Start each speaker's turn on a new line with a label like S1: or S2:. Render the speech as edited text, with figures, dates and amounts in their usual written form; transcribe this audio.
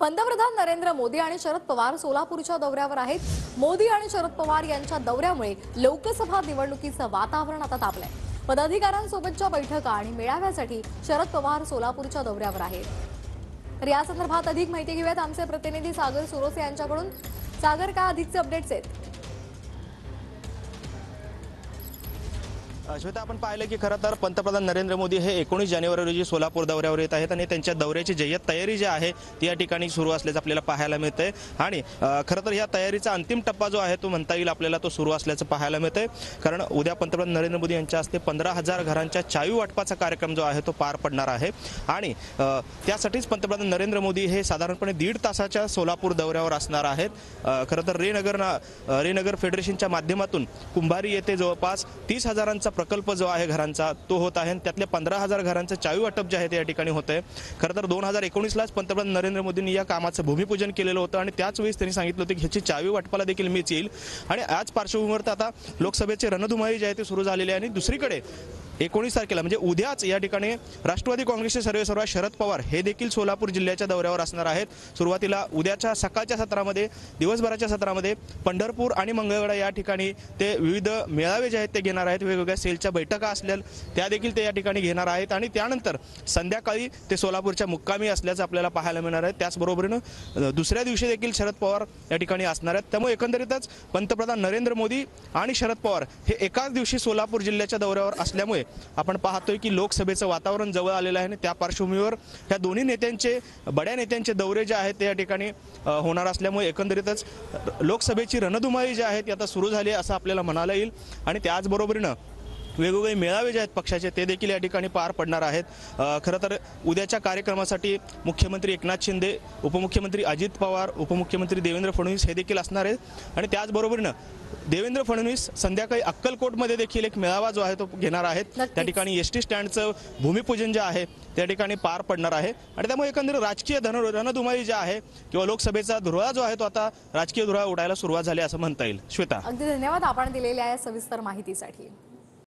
S1: पंतप्रधान नरेंद्र मोदी आणि शरद पवार सोलापूरच्या दौऱ्यावर आहेत। मोदी आणि शरद पवार यांच्या दौऱ्यामुळे लोकसभा निवडणुकीचं वातावरण आता तापलंय। पदाधिकाऱ्यांसोबतच्या बैठका आणि मेळाव्यासाठी शरद पवार सोलापूरच्या दौऱ्यावर आहेत। तर या संदर्भात अधिक माहिती घेऊयात आमचे प्रतिनिधी सागर सुरोसे यांच्याकडून। सागर, काय अधिकचे अपडेट्स आहेत?
S2: श्वेता, आपण पाहिलं की खरं तर पंतप्रधान नरेंद्र मोदी हे 19 जानेवारी रोजी सोलापूर दौऱ्यावर येत आहेत आणि त्यांच्या दौऱ्याची जय्यत तयारी जी आहे ती या ठिकाणी सुरू असल्याचं आपल्याला पाहायला मिळतंय। आणि खरं तर या तयारीचा अंतिम टप्पा जो आहे तो म्हणता येईल आपल्याला तो सुरू असल्याचं पाहायला मिळतंय। कारण उद्या पंतप्रधान नरेंद्र मोदी यांच्या हस्ते 15,000 घरांच्या चावी वाटपाचा कार्यक्रम जो आहे तो पार पडणार आहे आणि त्यासाठीच पंतप्रधान नरेंद्र मोदी हे साधारणपणे 1.5 तासाच्या सोलापूर दौऱ्यावर असणार आहेत। खरं तर रेनगर फेडरेशनच्या माध्यमातून कुंभारी येथे जवळपास 30,000चा प्रकल्प जो आहे घरांचा तो होत आहे। त्यातल्या 15,000 घरांचं चावी वाटप जे आहे ते या ठिकाणी होत आहे। खरं तर 2019लाच पंतप्रधान नरेंद्र मोदींनी या कामाचं भूमिपूजन केलेलं होतं आणि त्याच वेळेस त्यांनी सांगितलं होतं की ह्याची चावी वाटपाला देखील मीच येईल। आणि आज पार्श्वभूमीवर आता लोकसभेचे रणधुमाळी जे आहे ते सुरू झालेले आहे आणि दुसरीकडे 19 तारखेला म्हणजे उद्याच या ठिकाणी राष्ट्रवादी काँग्रेसचे सर्वेसर्वा शरद पवार हे देखील सोलापूर जिल्ह्याच्या दौऱ्यावर असणार आहेत। सुरुवातीला उद्याच्या सकाळच्या सत्रामध्ये दिवसभराच्या सत्रामध्ये पंढरपूर आणि मंगळवेढा या ठिकाणी ते विविध मेळावे जे आहेत ते घेणार आहेत। वेगवेगळ्या सेलच्या बैठका असलेल्या त्या देखील ते या ठिकाणी घेणार आहेत आणि त्यानंतर संध्याकाळी ते सोलापूरच्या मुक्कामी असल्याचं आपल्याला पाहायला मिळणार आहे। त्याचबरोबरीनं दुसऱ्या दिवशी देखील शरद पवार या ठिकाणी असणार आहेत। त्यामुळे एकंदरीतच पंतप्रधान नरेंद्र मोदी आणि शरद पवार हे एकाच दिवशी सोलापूर जिल्ह्याच्या दौऱ्यावर असल्यामुळे आपण पाहतोय की लोकसभेचं वातावरण जवळ आलेलं आहे आणि त्या पार्श्वभूमीवर या दोन्ही नेत्यांचे बड्या नेत्यांचे दौरे जे आहेत ते या ठिकाणी होणार असल्यामुळे एकंदरीतच लोकसभेची रणधुमाळी जी आहे ती आता सुरू झाली आहे असं आपल्याला म्हणायला येईल। आणि त्याचबरोबरीनं वेगवेगळे मेळावे जे आहेत पक्षाचे ते देखील या ठिकाणी पार पडणार आहेत। खरं तर उद्याच्या कार्यक्रमासाठी मुख्यमंत्री एकनाथ शिंदे, उपमुख्यमंत्री अजित पवार, उपमुख्यमंत्री देवेंद्र फडणवीस हे देखील असणार आहेत। आणि त्याचबरोबरीनं देवेंद्र फडणवीस संध्याकाळी अक्कलकोटमध्ये देखील एक मेळावा जो आहे तो घेणार आहेत। त्या ठिकाणी एसटी स्टँडचं भूमिपूजन जे आहे त्या ठिकाणी पार पडणार आहे आणि त्यामुळे एकंदरीत राजकीय रणधुमाळी जी आहे किंवा लोकसभेचा धुरळा जो आहे तो आता राजकीय धुरळा उडायला सुरुवात झाली असं म्हणता येईल। श्वेता,
S1: अगदी धन्यवाद आपण दिलेल्या या सविस्तर माहितीसाठी।